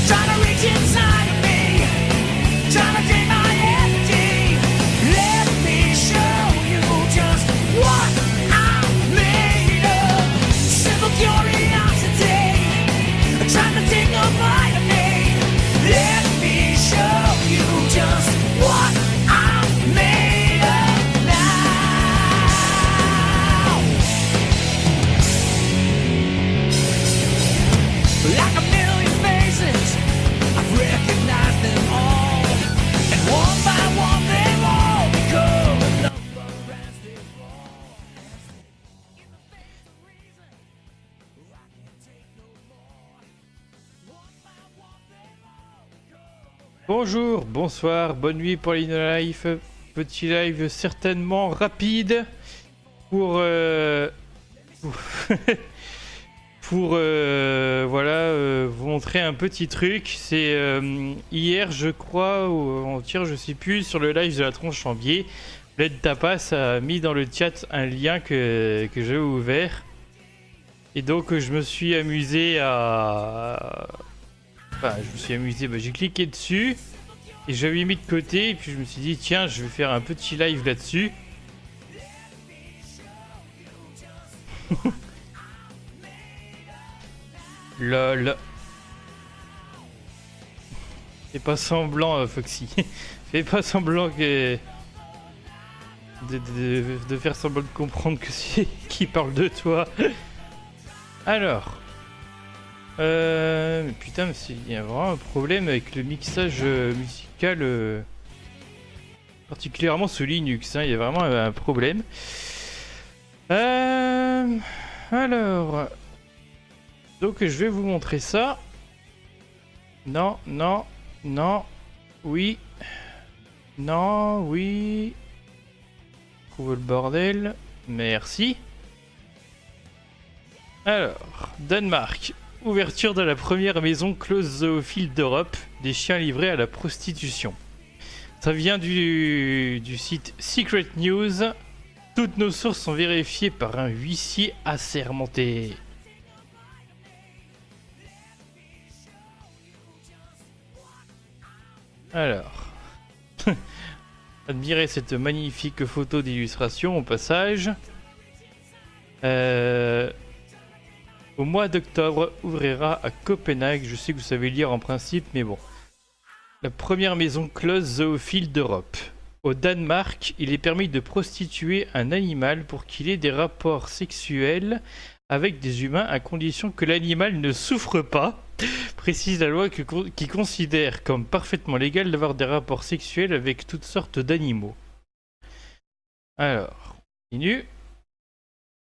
Trying to reach inside of me, trying to drain my energy. Bonjour, bonsoir, bonne nuit pour l'InnoLife. Petit live certainement rapide pour pour, voilà vous montrer un petit truc. C'est hier je crois ou avant-hier je sais plus, sur le live de la tronche en biais, Bled Tapas a mis dans le chat un lien que j'ai ouvert et donc je me suis amusé à j'ai cliqué dessus et j'avais mis de côté et puis je me suis dit tiens, je vais faire un petit live là-dessus. Lol. Fais pas semblant, Foxy. Fais pas semblant que de faire semblant de comprendre que c'est qui parle de toi. Alors. Putain, mais il y a vraiment un problème avec le mixage musical, particulièrement sous Linux, hein, il y a vraiment un problème. Alors, donc je vais vous montrer ça. Non, non, non, oui, non, oui. Trouve le bordel, merci. Alors, Danemark. Ouverture de la première maison close zoophile d'Europe, des chiens livrés à la prostitution. Ça vient du site Secret News. Toutes nos sources sont vérifiées par un huissier assermenté. Alors, admirez cette magnifique photo d'illustration au passage. Au mois d'octobre, ouvrira à Copenhague, je sais que vous savez lire en principe, mais bon. La première maison close zoophile d'Europe. Au Danemark, il est permis de prostituer un animal pour qu'il ait des rapports sexuels avec des humains à condition que l'animal ne souffre pas, précise la loi qui considère comme parfaitement légal d'avoir des rapports sexuels avec toutes sortes d'animaux. Alors, continue.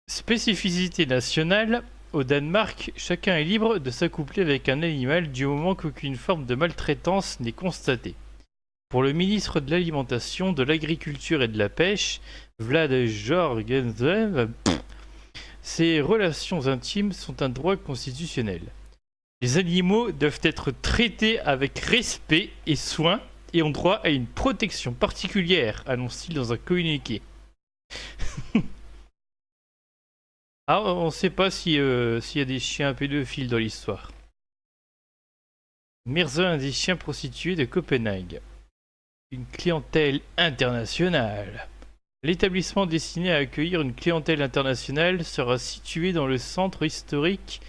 Spécificité nationale. Au Danemark, chacun est libre de s'accoupler avec un animal du moment qu'aucune forme de maltraitance n'est constatée. Pour le ministre de l'Alimentation, de l'Agriculture et de la Pêche, Vlad Jorgensen, ces relations intimes sont un droit constitutionnel. Les animaux doivent être traités avec respect et soin et ont droit à une protection particulière, annonce-t-il dans un communiqué. Ah, on ne sait pas s'il y a des chiens pédophiles dans l'histoire. Mirza, un des chiens prostitués de Copenhague. Une clientèle internationale. L'établissement destiné à accueillir une clientèle internationale sera situé dans le centre historique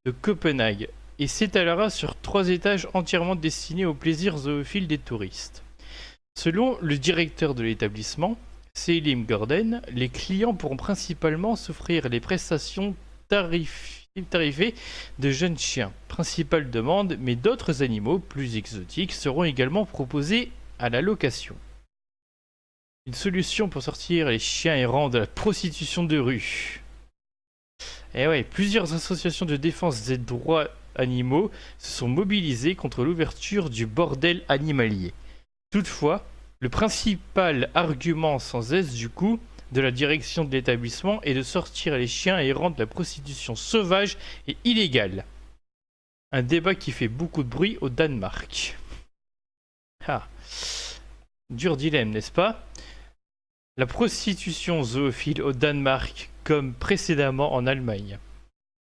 de Copenhague et s'étalera sur 3 étages entièrement destinés au plaisir zoophile des touristes. Selon le directeur de l'établissement, Selim Gordon, les clients pourront principalement s'offrir les prestations tarifées de jeunes chiens, principale demande, mais d'autres animaux plus exotiques seront également proposés à la location. Une solution pour sortir les chiens errants de la prostitution de rue. Et ouais, plusieurs associations de défense des droits animaux se sont mobilisées contre l'ouverture du bordel animalier. Toutefois, le principal argument sans S du coup de la direction de l'établissement est de sortir les chiens errants de la prostitution sauvage et illégale. Un débat qui fait beaucoup de bruit au Danemark. Ah, dur dilemme, n'est-ce pas? La prostitution zoophile au Danemark comme précédemment en Allemagne.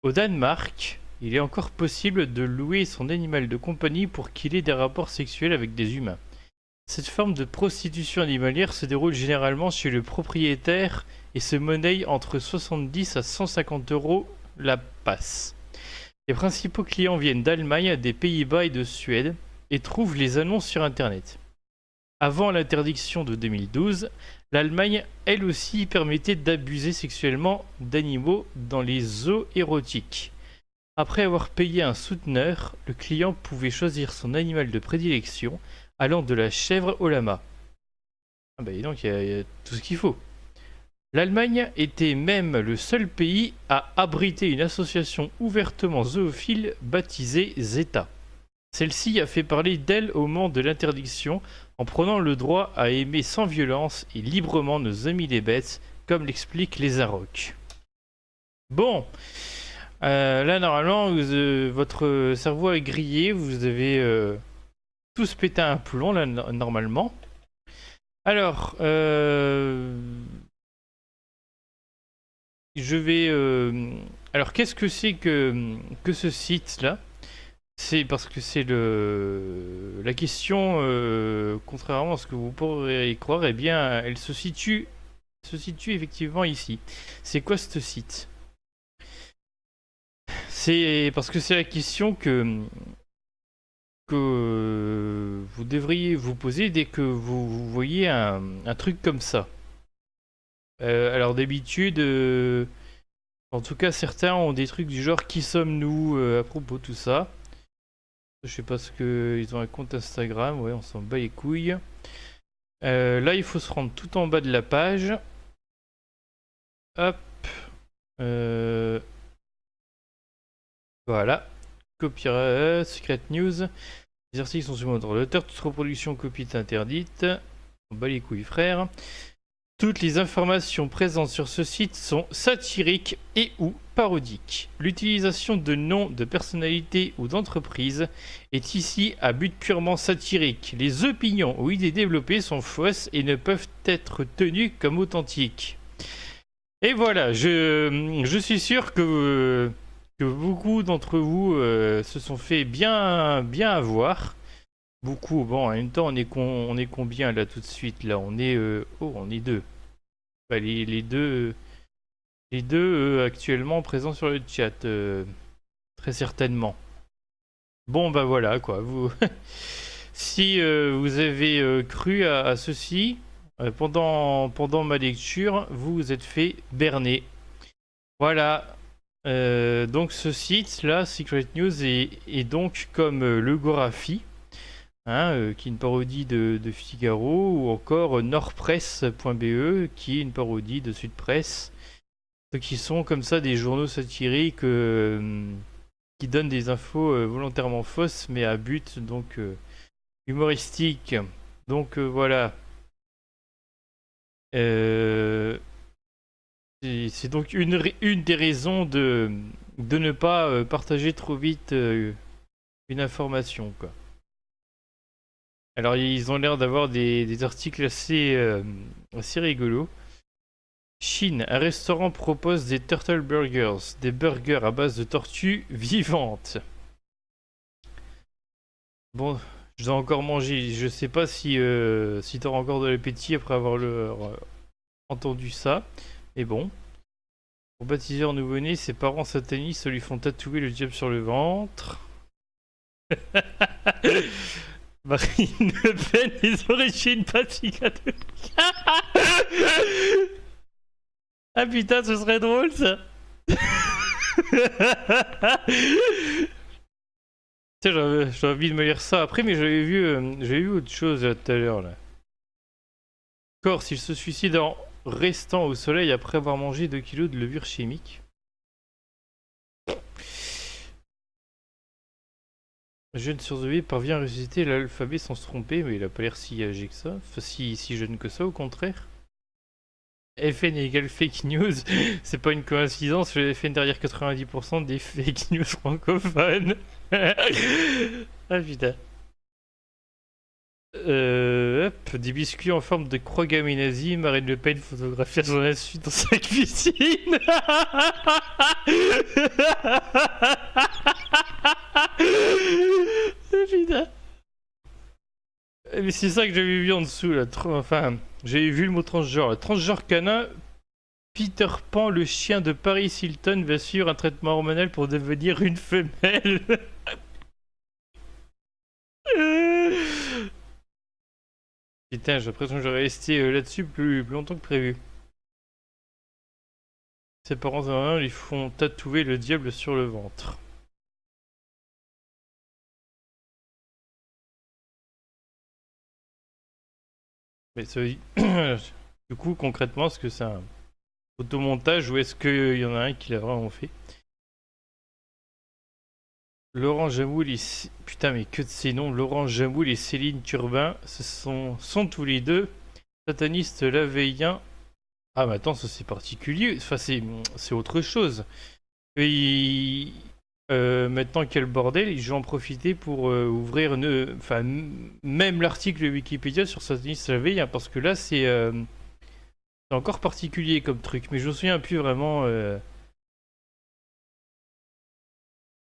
Au Danemark, il est encore possible de louer son animal de compagnie pour qu'il ait des rapports sexuels avec des humains. Cette forme de prostitution animalière se déroule généralement chez le propriétaire et se monnaie entre 70 à 150 € la passe. Les principaux clients viennent d'Allemagne, des Pays-Bas et de Suède et trouvent les annonces sur internet. Avant l'interdiction de 2012, l'Allemagne, elle aussi, permettait d'abuser sexuellement d'animaux dans les zoos érotiques. Après avoir payé un souteneur, le client pouvait choisir son animal de prédilection, allant de la chèvre au lama. Ah bah donc il y a tout ce qu'il faut. L'Allemagne était même le seul pays à abriter une association ouvertement zoophile baptisée Zeta. Celle-ci a fait parler d'elle au moment de l'interdiction en prenant le droit à aimer sans violence et librement nos amis les bêtes, comme l'expliquent les Arocs. Bon, là normalement votre cerveau est grillé, vous avez tous pété un plomb là normalement. Alors, je vais... alors qu'est-ce que c'est que ce site-là? C'est parce que c'est la question, contrairement à ce que vous pourriez croire, eh bien, elle se situe effectivement ici. C'est quoi ce site? C'est parce que c'est la question que vous devriez vous poser dès que vous voyez un truc comme ça. Alors d'habitude, en tout cas certains ont des trucs du genre qui sommes-nous à propos de tout ça. Je sais pas ce que ils ont un compte Instagram, ouais on s'en bat les couilles. Là il faut se rendre tout en bas de la page. Hop. Voilà. Copyright, Secret News. Les articles sont sur mon droit d'auteur, toute reproduction copie est interdite. On bat les couilles frère. Toutes les informations présentes sur ce site sont satiriques et ou parodiques. L'utilisation de noms de personnalités ou d'entreprises est ici à but purement satirique. Les opinions ou idées développées sont fausses et ne peuvent être tenues comme authentiques. Et voilà, je suis sûr que beaucoup d'entre vous se sont fait bien avoir. Beaucoup, bon, en même temps, on est combien là tout de suite là? On est deux. Bah, les deux actuellement présents sur le chat, très certainement. Bon bah voilà quoi. Vous, si vous avez cru à ceci pendant ma lecture, vous vous êtes fait berner. Voilà. Donc ce site là, Secret News, est donc comme le Gorafi. Hein, qui est une parodie de Figaro, ou encore nordpresse.be, qui est une parodie de Sud Presse, qui sont comme ça des journaux satiriques qui donnent des infos volontairement fausses, mais à but donc humoristique. Donc voilà. C'est donc une des raisons de ne pas partager trop vite une information, quoi. Alors ils ont l'air d'avoir des articles assez rigolos. Chine, un restaurant propose des turtle burgers, des burgers à base de tortues vivantes. Bon, je dois encore manger. Je sais pas si t'auras encore de l'appétit après avoir entendu ça. Mais bon. Pour baptiser un nouveau-né, ses parents satanistes lui font tatouer le diable sur le ventre. Marine Le Pen, les origines pacifiques. Ah putain, ce serait drôle ça. J'ai envie de me lire ça après, mais j'avais vu autre chose tout à l'heure là. Corse, il se suicide en restant au soleil après avoir mangé 2 kilos de levure chimique. Un jeune surveillé parvient à réciter l'alphabet sans se tromper, mais il a pas l'air si âgé que ça. Enfin, si jeune que ça, au contraire. FN égale fake news, c'est pas une coïncidence, je FN derrière 90% des fake news francophones. Ah putain. Hop, des biscuits en forme de croix gammée nazie, Marine Le Pen photographie à son insu dans sa cuisine. Putain. Mais c'est ça que j'avais vu en dessous là. Enfin, j'avais vu le mot transgenre. Transgenre canin, Peter Pan, le chien de Paris Hilton, va suivre un traitement hormonal pour devenir une femelle. Putain, j'ai l'impression que j'aurais resté là-dessus plus longtemps que prévu. Ses parents lui font tatouer le diable sur le ventre. Mais ça, du coup, concrètement, est-ce que c'est un photomontage ou est-ce qu'il y en a un qui l'a vraiment fait? Laurent Jamoul et... Putain, mais que de ces noms. Laurent Jamoul et Céline Turbin sont tous les deux satanistes lavéiens. Ah, mais attends, ça c'est particulier. Enfin, c'est autre chose. Et maintenant quel bordel, je vais en profiter pour ouvrir enfin, même l'article Wikipédia sur sataniste lavéien, parce que là c'est encore particulier comme truc. Mais je me souviens plus vraiment.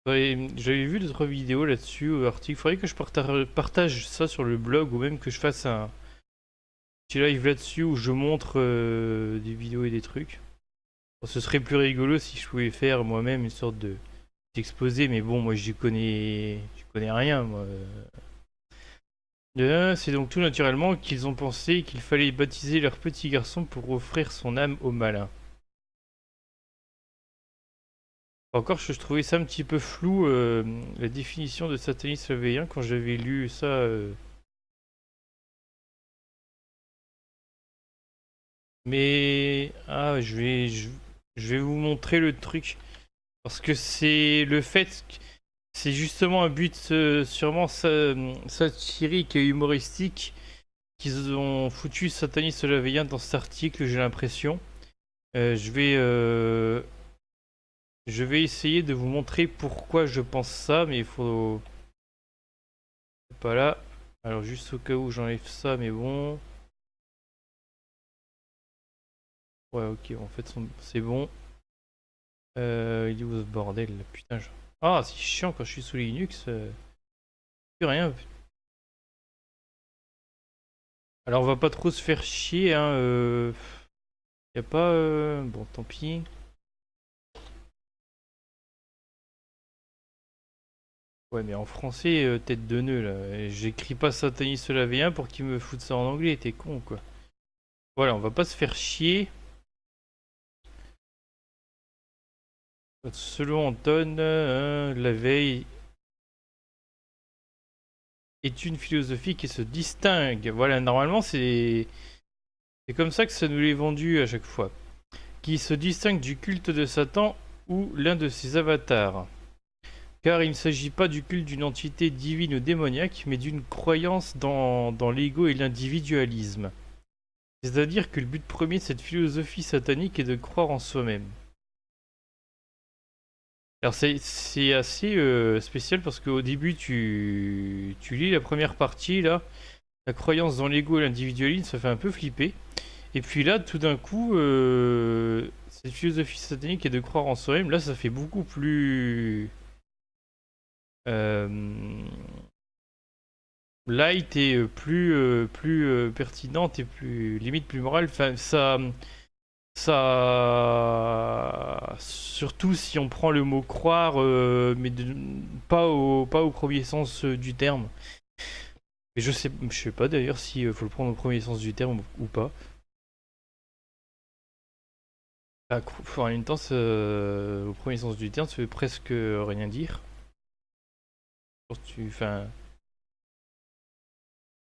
J'avais vu d'autres vidéos là-dessus, articles. Faudrait que je partage ça sur le blog ou même que je fasse un petit live là-dessus où je montre des vidéos et des trucs. Bon, ce serait plus rigolo si je pouvais faire moi-même une sorte de d'exposé, mais bon, moi j'y connais rien, moi. C'est donc tout naturellement qu'ils ont pensé qu'il fallait baptiser leur petit garçon pour offrir son âme au malin. Encore, je trouvais ça un petit peu flou, la définition de sataniste réveillant quand j'avais lu ça. Mais ah, je vais vous montrer le truc parce que c'est le fait, c'est justement un but sûrement satirique et humoristique qu'ils ont foutu sataniste réveillant dans cet article, j'ai l'impression. Euh, je vais euh, je vais essayer de vous montrer pourquoi je pense ça, mais il faut c'est pas là. Alors juste au cas où j'enlève ça, mais bon. Ouais, ok, en fait c'est bon. Il est où ce bordel là? Putain, ah, c'est chiant quand je suis sous Linux. Plus rien. Alors on va pas trop se faire chier, hein. Y a pas. Bon, tant pis. Ouais, mais en français, tête de nœud là. Et j'écris pas sataniste lavéen pour qu'il me foute ça en anglais, t'es con quoi. Voilà, on va pas se faire chier. Selon Anton, la veille est une philosophie qui se distingue. Voilà, normalement c'est comme ça que ça nous l'est vendu à chaque fois. Qui se distingue du culte de Satan ou l'un de ses avatars. Car il ne s'agit pas du culte d'une entité divine ou démoniaque, mais d'une croyance dans l'ego et l'individualisme. C'est-à-dire que le but premier de cette philosophie satanique est de croire en soi-même. Alors c'est assez spécial parce qu'au début tu lis la première partie là, la croyance dans l'ego et l'individualisme, ça fait un peu flipper. Et puis là tout d'un coup, cette philosophie satanique est de croire en soi-même, là ça fait beaucoup plus euh, light et plus pertinente et plus limite plus morale. Enfin ça, surtout si on prend le mot croire, mais pas au premier sens du terme. Et je sais pas d'ailleurs si faut le prendre au premier sens du terme ou pas. Ah, en même temps, au premier sens du terme, ça veut presque rien dire. Enfin,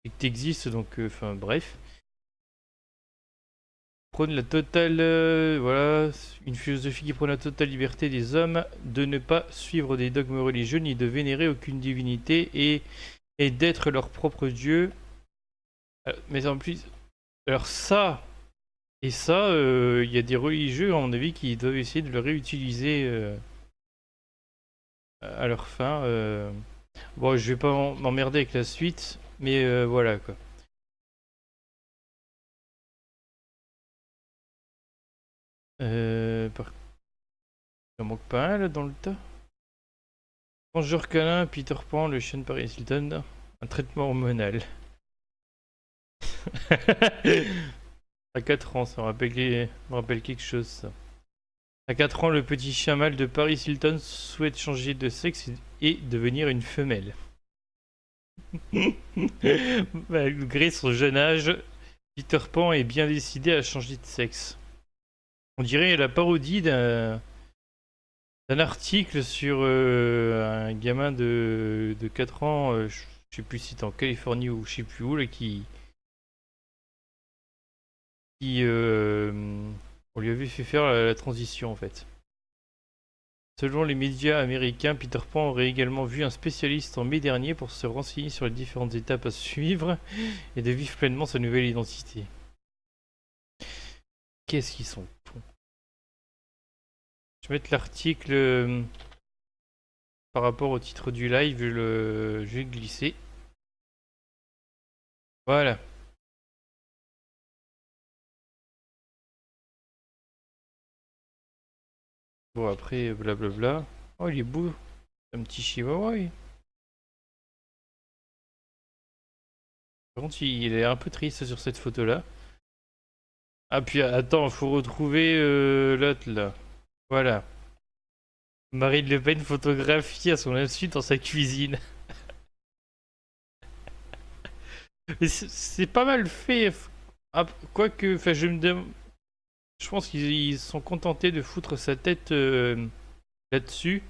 et que t'existes, donc, enfin, bref. Prône la totale, voilà, une philosophie qui prône la totale liberté des hommes de ne pas suivre des dogmes religieux ni de vénérer aucune divinité et d'être leur propre dieu. Mais en plus, alors ça et ça, il y a des religieux à mon avis qui doivent essayer de le réutiliser à leur fin. Bon, je vais pas m'emmerder avec la suite, mais voilà quoi. Par... Il en manque pas un là dans le tas. Bonjour câlin, Peter Pan, le chien de Paris Hilton, un traitement hormonal. À 4 ans, ça me rappelle quelque chose ça. À 4 ans, le petit chien mâle de Paris Hilton souhaite changer de sexe et devenir une femelle. Malgré son jeune âge, Peter Pan est bien décidé à changer de sexe. On dirait la parodie d'un article sur un gamin de 4 ans, je sais plus si c'était en Californie ou je sais plus où, là, qui on lui avait fait faire la transition en fait. Selon les médias américains, Peter Pan aurait également vu un spécialiste en mai dernier pour se renseigner sur les différentes étapes à suivre et de vivre pleinement sa nouvelle identité. Qu'est-ce qu'ils sont cons. Je vais mettre l'article par rapport au titre du live, je vais glisser. Voilà. Bon, après, blablabla. Oh, il est beau. Un petit chihuahua. Par contre, il est un peu triste sur cette photo-là. Ah, puis attends, faut retrouver l'autre là. Voilà. Marine Le Pen photographiée à son insu dans sa cuisine. Mais c'est pas mal fait. Ah, quoique, enfin, je pense qu'ils sont contentés de foutre sa tête là-dessus.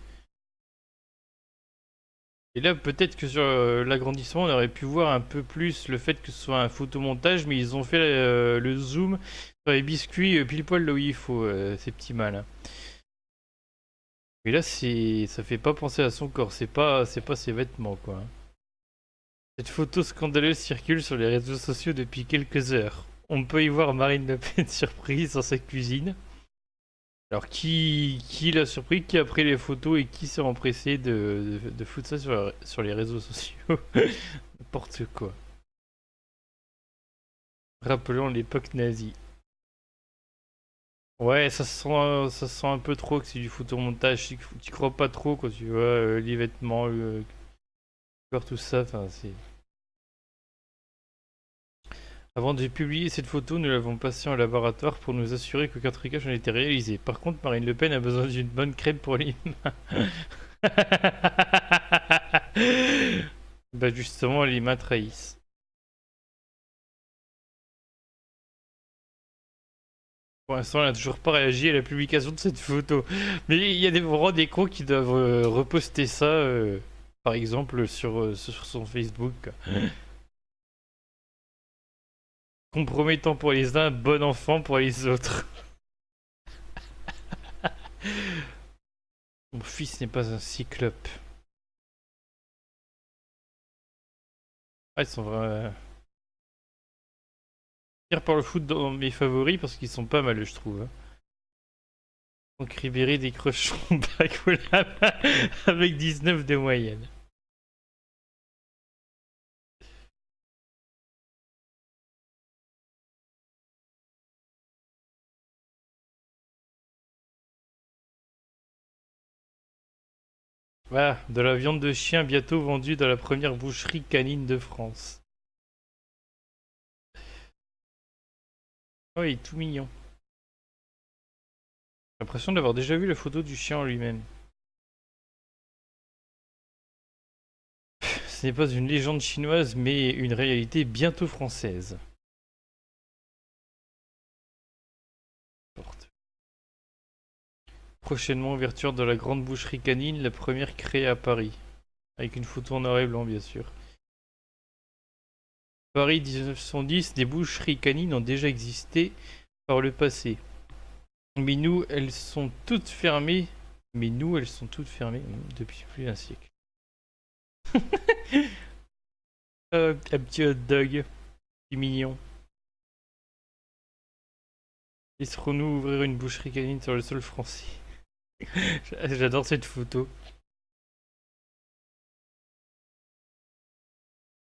Et là, peut-être que sur l'agrandissement, on aurait pu voir un peu plus le fait que ce soit un photomontage, mais ils ont fait le zoom sur les biscuits pile poil là où il faut, ces petits malins. Et là, ça fait pas penser à son corps, c'est pas ses vêtements, quoi. Cette photo scandaleuse circule sur les réseaux sociaux depuis quelques heures. On peut y voir Marine Le Pen surprise dans sa cuisine. Alors qui l'a surpris, qui a pris les photos et qui s'est empressé de foutre ça sur les réseaux sociaux. N'importe quoi. Rappelons l'époque nazie. Ouais, ça sent un peu trop que c'est du photomontage. Tu crois pas trop quand tu vois les vêtements, le corps, tout ça. Enfin, c'est... Avant de publier cette photo, nous l'avons passée en laboratoire pour nous assurer qu'aucun trucage n'a été réalisé. Par contre, Marine Le Pen a besoin d'une bonne crème pour les mains. Bah justement, les mains trahissent. Pour l'instant, elle n'a toujours pas réagi à la publication de cette photo. Mais il y a vraiment des cons qui doivent reposter ça, par exemple, sur son Facebook. Compromettant pour les uns, bon enfant pour les autres. Mon fils n'est pas un cyclope. Ah, ils sont vraiment... Par le foot dans mes favoris parce qu'ils sont pas mal, je trouve. Donc Ribéry décroche son bac avec 19 de moyenne. Voilà, de la viande de chien bientôt vendue dans la première boucherie canine de France. Oh, il est tout mignon. J'ai l'impression d'avoir déjà vu la photo du chien en lui-même. Ce n'est pas une légende chinoise, mais une réalité bientôt française. Prochainement, ouverture de la grande boucherie canine, la première créée à Paris. Avec une photo en noir et blanc, bien sûr. Paris 1910, des boucheries canines ont déjà existé par le passé. Mais nous, elles sont toutes fermées. Depuis plus d'un siècle. Un petit hot dog. C'est mignon. Laisserons-nous ouvrir une boucherie canine sur le sol français? J'adore cette photo.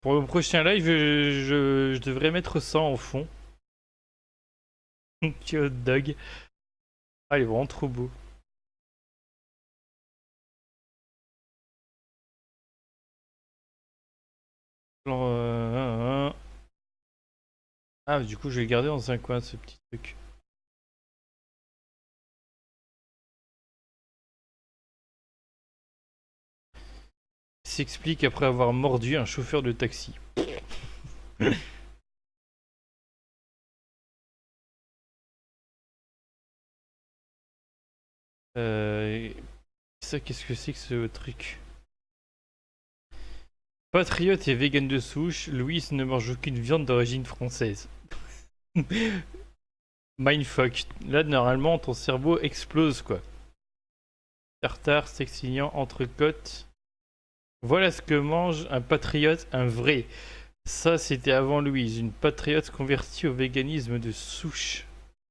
Pour le prochain live, je devrais mettre ça en fond. Un petit hot dog. Ah, il est vraiment trop beau. Alors, ah, du coup, je vais le garder dans un coin, ce petit truc. Il s'explique après avoir mordu un chauffeur de taxi. Ça, qu'est-ce que c'est que ce truc? Patriote et vegan de souche, Louise ne mange aucune viande d'origine française. Mindfuck. Là, normalement, ton cerveau explose, quoi. Tartare, sexignan, entrecôte. Voilà ce que mange un patriote, un vrai. Ça, c'était avant Louise, une patriote convertie au véganisme de souche.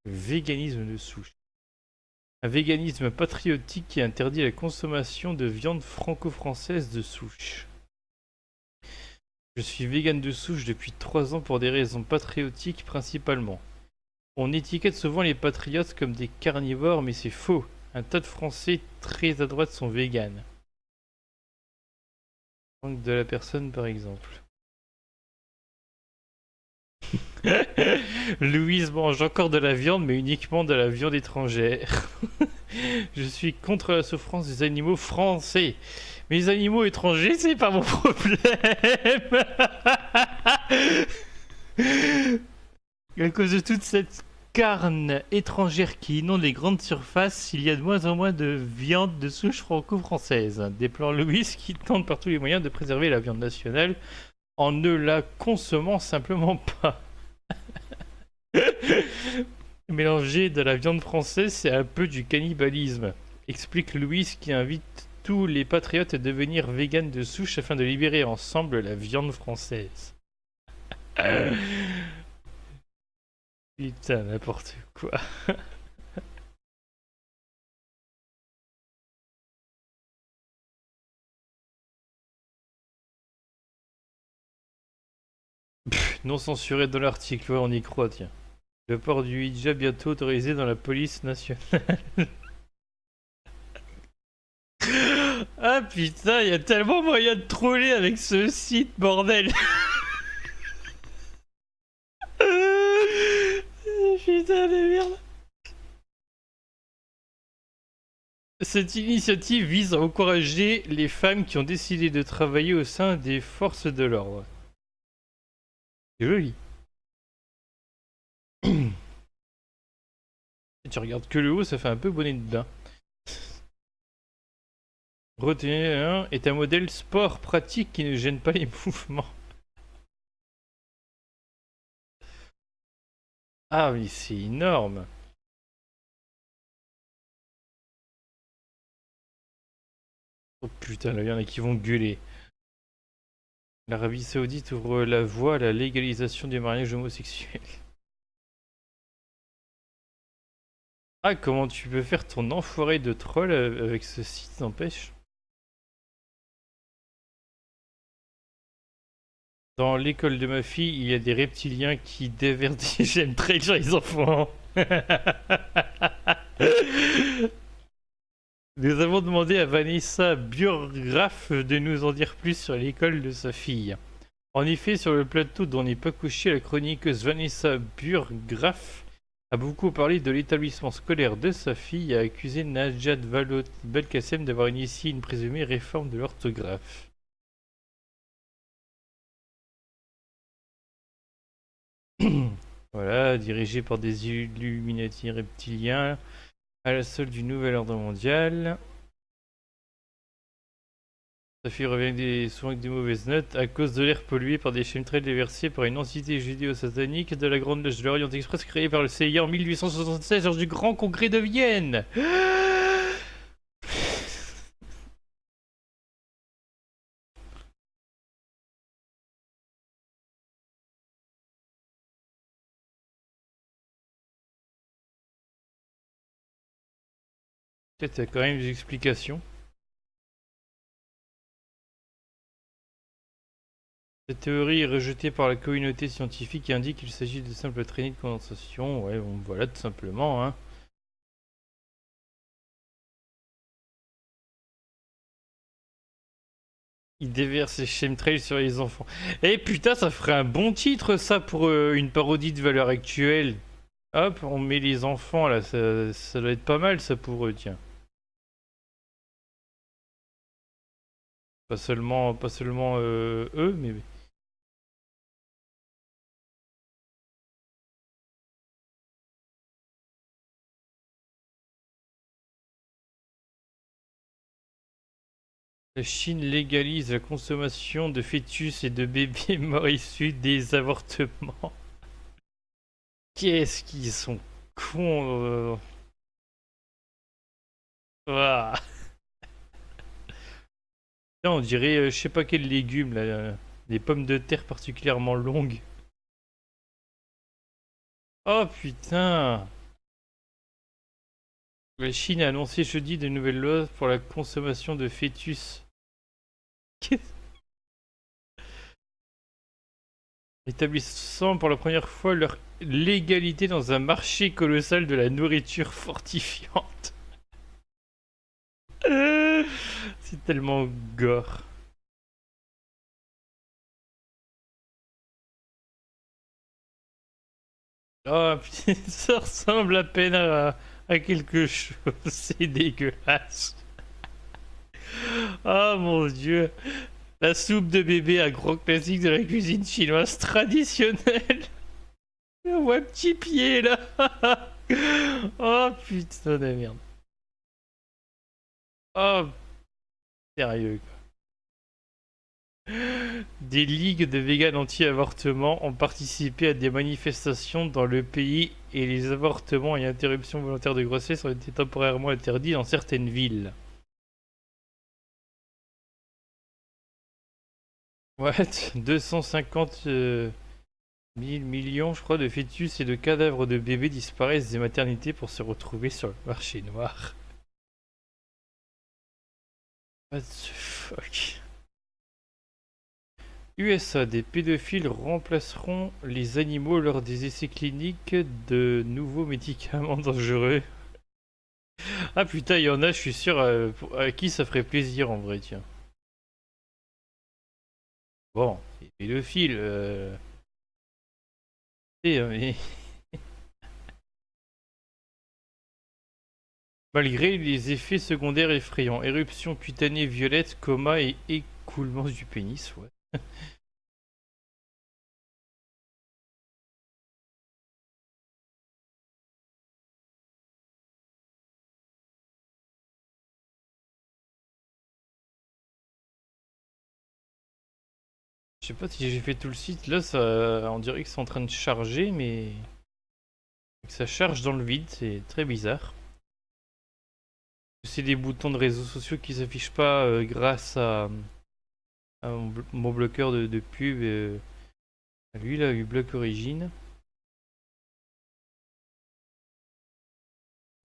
Véganisme de souche. Un véganisme patriotique qui interdit la consommation de viande franco-française de souche. Je suis végane de souche depuis 3 ans pour des raisons patriotiques principalement. On étiquette souvent les patriotes comme des carnivores, mais c'est faux. Un tas de Français très à droite sont véganes. Manque de la personne par exemple. Louise mange encore de la viande, mais uniquement de la viande étrangère. Je suis contre la souffrance des animaux français. Mais les animaux étrangers, c'est pas mon problème. À cause de toute cette carne étrangère qui inonde les grandes surfaces, il y a de moins en moins de viande de souche franco-française. Déplore Louise qui tente par tous les moyens de préserver la viande nationale en ne la consommant simplement pas. Mélanger de la viande française, c'est un peu du cannibalisme, explique Louise qui invite tous les patriotes à devenir véganes de souche afin de libérer ensemble la viande française. Putain, n'importe quoi. Non censuré dans l'article, ouais, on y croit, tiens. Le port du hijab bientôt autorisé dans la police nationale. Ah putain, il y a tellement moyen de troller avec ce site, bordel. Putain de merde. Cette initiative vise à encourager les femmes qui ont décidé de travailler au sein des forces de l'ordre. C'est joli. Tu regardes que le haut, ça fait un peu bonnet de bain. Retenez un est un modèle sport pratique qui ne gêne pas les mouvements. Ah mais c'est énorme. Oh putain, là il y en a qui vont gueuler. L'Arabie Saoudite ouvre la voie à la légalisation du mariage homosexuel. Ah, comment tu peux faire ton enfoiré de troll avec ce site, n'empêche? Dans l'école de ma fille, il y a des reptiliens qui dévertissent. J'aime très bien les enfants. Nous avons demandé à Vanessa Burgraff de nous en dire plus sur l'école de sa fille. En effet, sur le plateau dont n'est pas couchée, la chroniqueuse Vanessa Burgraff a beaucoup parlé de l'établissement scolaire de sa fille et a accusé Najat Belkacem d'avoir initié une présumée réforme de l'orthographe. Voilà, dirigé par des Illuminati reptiliens à la solde du nouvel ordre mondial. Sa fille revient souvent avec des mauvaises notes à cause de l'air pollué par des chemtrails déversés par une entité judéo-satanique de la Grande Loge de l'Orient Express créée par le CIA en 1876 lors du Grand Congrès de Vienne. Peut-être qu'il y a quand même des explications. Cette théorie est rejetée par la communauté scientifique et indique qu'il s'agit de simples traînées de condensation. Ouais, bon, voilà, tout simplement, hein. Il déverse ses chemtrails sur les enfants. Eh putain, ça ferait un bon titre, ça, pour une parodie de valeur actuelle. Hop, on met les enfants, là, ça doit être pas mal, ça, pour eux, tiens. Pas seulement eux, mais... La Chine légalise la consommation de fœtus et de bébés morts issus des avortements. Qu'est-ce qu'ils sont cons. Ah. Là, on dirait, je sais pas quel légume, là. Des pommes de terre particulièrement longues. Oh putain! La Chine a annoncé jeudi de nouvelles lois pour la consommation de fœtus. Établissant pour la première fois leur légalité dans un marché colossal de la nourriture fortifiante. C'est tellement gore. Oh putain, ça ressemble à peine à quelque chose. C'est dégueulasse. Oh mon dieu. La soupe de bébé, un gros classique de la cuisine chinoise traditionnelle. On voit un petit pied là. Oh putain de merde. Oh, sérieux quoi. Des ligues de véganes anti-avortement ont participé à des manifestations dans le pays et les avortements et interruptions volontaires de grossesse ont été temporairement interdits dans certaines villes. What? 250 000 millions, je crois, de fœtus et de cadavres de bébés disparaissent des maternités pour se retrouver sur le marché noir. What the fuck? USA, des pédophiles remplaceront les animaux lors des essais cliniques de nouveaux médicaments dangereux. Ah putain, il y en a, je suis sûr, à qui ça ferait plaisir en vrai, tiens. Bon, les pédophiles, mais... Malgré les effets secondaires effrayants, éruption cutanée violette, coma et écoulement du pénis, ouais. Je sais pas si j'ai fait tout le site, là ça, on dirait que c'est en train de charger, mais que ça charge dans le vide, c'est très bizarre. C'est des boutons de réseaux sociaux qui s'affichent pas grâce à mon bloqueur de pub. Lui il a eu bloc origine.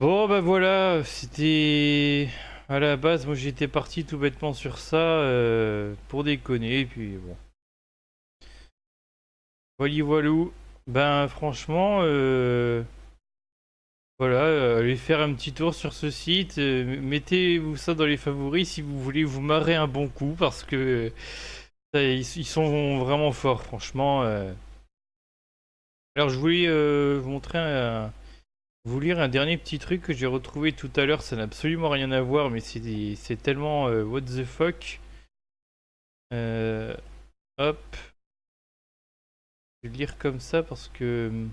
Bon bah voilà, c'était... À la base, moi j'étais parti tout bêtement sur ça pour déconner, et puis bon. Voilà, voilou. Ben franchement, voilà, allez faire un petit tour sur ce site. Mettez-vous ça dans les favoris si vous voulez vous marrer un bon coup parce que ils sont vraiment forts, franchement. Alors je voulais vous montrer vous lire un dernier petit truc que j'ai retrouvé tout à l'heure. Ça n'a absolument rien à voir, mais c'est tellement what the fuck. Hop. Je vais le lire comme ça parce que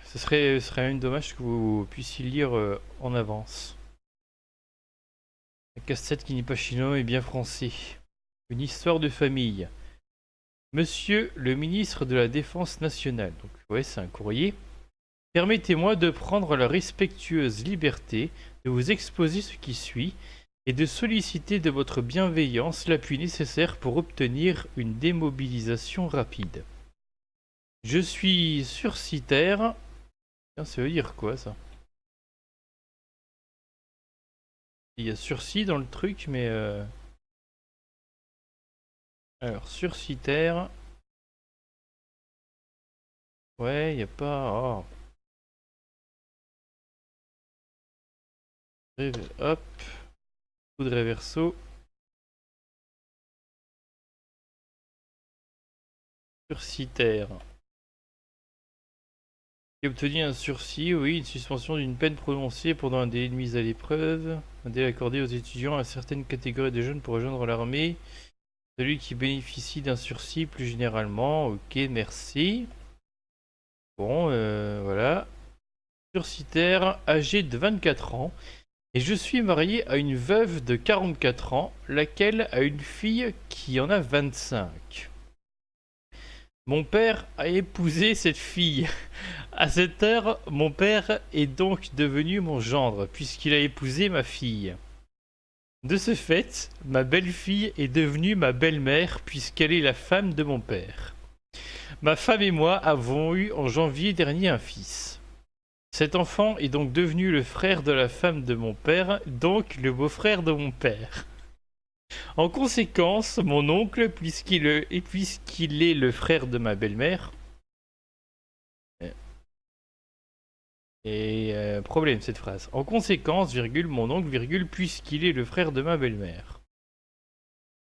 ce serait même dommage que vous puissiez le lire en avance. Un casse-tête qui n'est pas chinois et bien français. Une histoire de famille. Monsieur le ministre de la Défense nationale. Donc ouais, c'est un courrier. Permettez-moi de prendre la respectueuse liberté de vous exposer ce qui suit et de solliciter de votre bienveillance l'appui nécessaire pour obtenir une démobilisation rapide. Je suis sursitaire. Ça veut dire quoi ça? Il y a sursis dans le truc, mais alors sursitaire. Ouais, il y a pas. Oh. Hop. Coup de réverso. Sursitaire. Qui a obtenu un sursis, oui, une suspension d'une peine prononcée pendant un délai de mise à l'épreuve, un délai accordé aux étudiants à certaines catégories de jeunes pour rejoindre l'armée, celui qui bénéficie d'un sursis plus généralement, ok, merci. Bon, voilà. Sursitaire, âgé de 24 ans, et je suis marié à une veuve de 44 ans, laquelle a une fille qui en a 25. Mon père a épousé cette fille. À cette heure, mon père est donc devenu mon gendre, puisqu'il a épousé ma fille. De ce fait, ma belle-fille est devenue ma belle-mère, puisqu'elle est la femme de mon père. Ma femme et moi avons eu en janvier dernier un fils. Cet enfant est donc devenu le frère de la femme de mon père, donc le beau-frère de mon père. En conséquence, mon oncle, puisqu'il est le frère de ma belle-mère, et problème cette phrase. En conséquence, virgule, mon oncle, virgule, puisqu'il est le frère de ma belle-mère.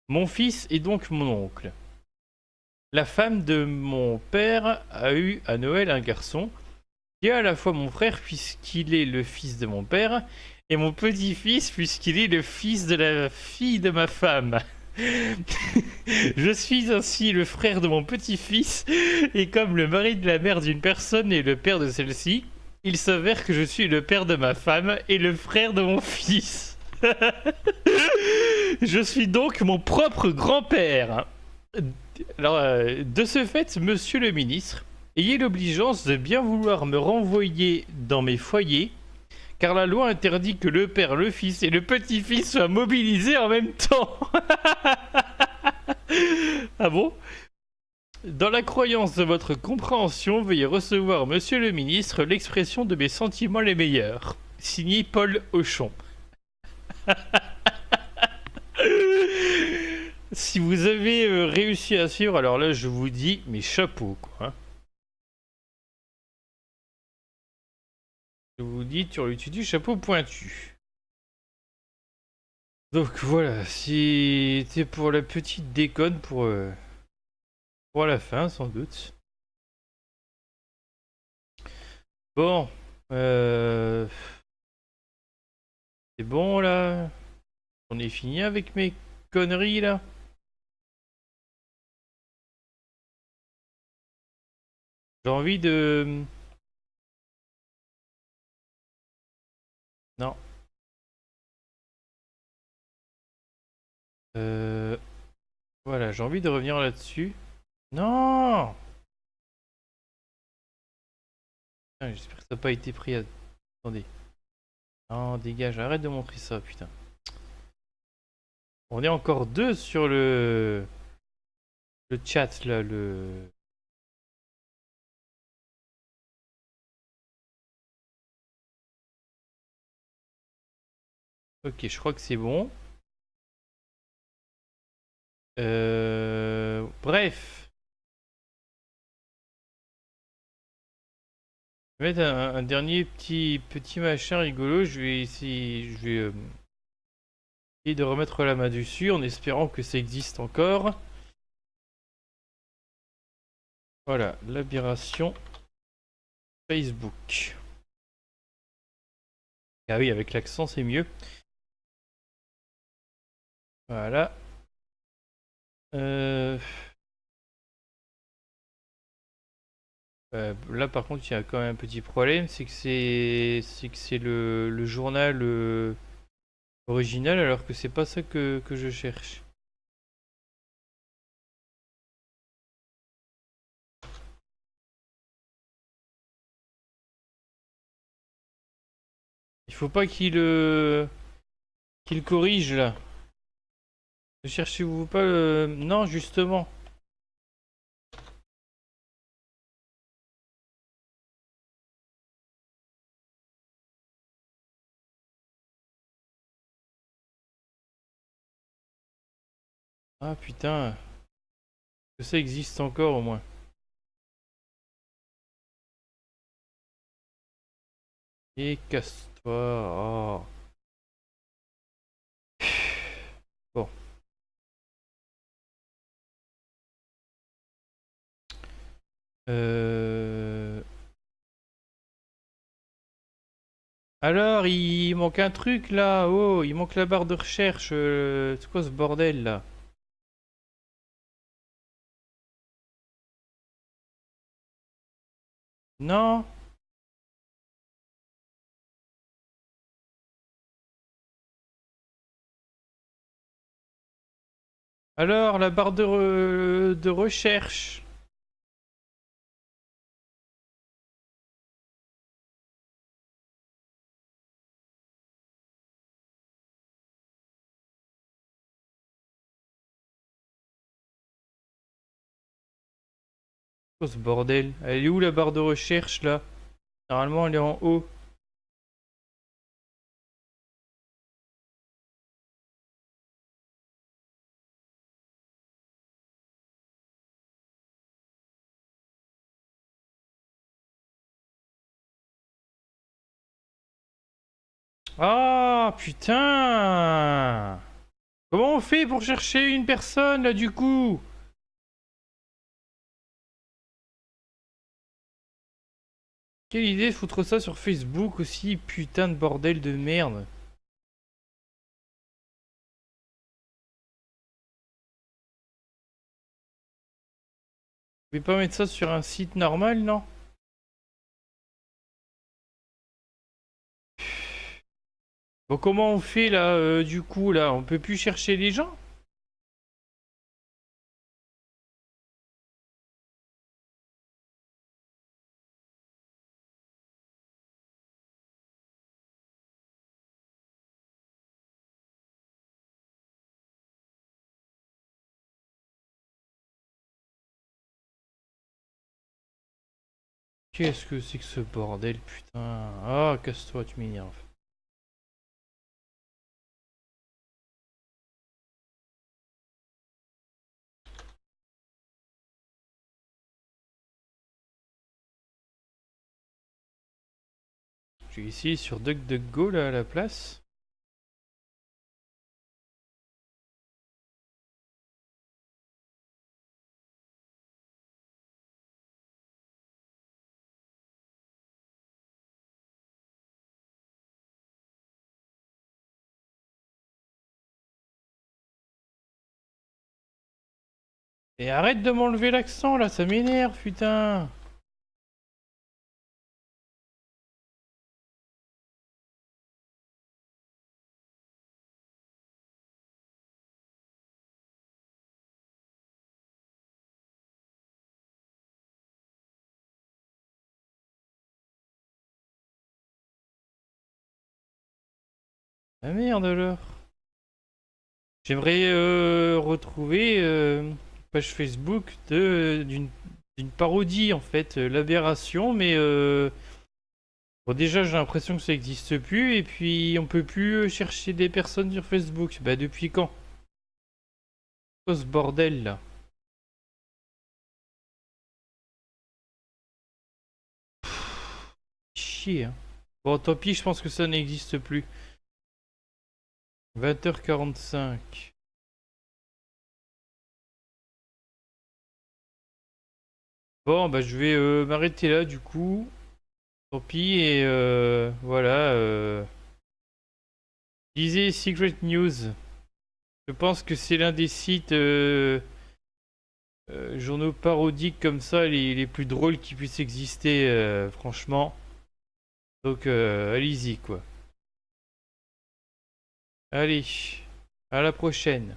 Mon fils est donc mon oncle. La femme de mon père a eu à Noël un garçon, qui est à la fois mon frère, puisqu'il est le fils de mon père, et mon petit-fils, puisqu'il est le fils de la fille de ma femme. Je suis ainsi le frère de mon petit-fils, et comme le mari de la mère d'une personne est le père de celle-ci, il s'avère que je suis le père de ma femme et le frère de mon fils. Je suis donc mon propre grand-père. Alors, de ce fait, monsieur le ministre, ayez l'obligeance de bien vouloir me renvoyer dans mes foyers, car la loi interdit que le père, le fils et le petit-fils soient mobilisés en même temps. Ah bon? Dans la croyance de votre compréhension, veuillez recevoir, monsieur le ministre, l'expression de mes sentiments les meilleurs. Signé Paul Auchon. Si vous avez réussi à suivre, alors là je vous dis, mes chapeaux quoi. Hein. Je vous dis, tu du chapeau pointu. Donc voilà, c'était pour la petite déconne pour la fin sans doute. Bon, c'est bon là. On est fini avec mes conneries là. J'ai envie de... Non. Voilà, j'ai envie de revenir là-dessus. Non! J'espère que ça n'a pas été pris à... Attendez. Non, dégage, arrête de montrer ça, putain. On est encore deux sur le chat, là, le... Ok, je crois que c'est bon. Bref. Je vais mettre un dernier petit machin rigolo. Je vais essayer, essayer de remettre la main dessus en espérant que ça existe encore. Voilà, l'aberration Facebook. Ah oui, avec l'accent c'est mieux. Voilà. Là par contre il y a quand même un petit problème, c'est que c'est le journal original alors que c'est pas ça que je cherche. Il faut pas qu'il corrige là. Ne cherchez-vous pas le... Non justement. Ah putain. Que ça existe encore au moins. Et casse-toi. Oh. Bon. Alors, il manque un truc là. Oh, il manque la barre de recherche. C'est quoi ce bordel là? Non? Alors, la barre de recherche. Oh ce bordel. Elle est où la barre de recherche là? Normalement elle est en haut. Ah putain! Comment on fait pour chercher une personne là du coup? Quelle idée de foutre ça sur Facebook aussi, putain de bordel de merde. Vous pouvez pas mettre ça sur un site normal, non? Bon, comment on fait là, du coup, là? On peut plus chercher les gens? Qu'est-ce que c'est que ce bordel, putain? Ah, casse-toi, tu m'énerves. Je vais essayer sur DuckDuckGo là à la place. Et arrête de m'enlever l'accent là, ça m'énerve, putain! Ah merde alors! J'aimerais retrouver page Facebook d'une parodie en fait, l'aberration, mais bon déjà j'ai l'impression que ça n'existe plus et puis on peut plus chercher des personnes sur Facebook. Bah depuis quand? Quoi ce bordel là? Chier hein. Bon tant pis, je pense que ça n'existe plus. 20h45. Bon bah je vais m'arrêter là du coup. Tant pis et voilà. Lisez Secret News. Je pense que c'est l'un des sites journaux parodiques comme ça, les plus drôles qui puissent exister, franchement. Donc allez-y quoi. Allez, à la prochaine.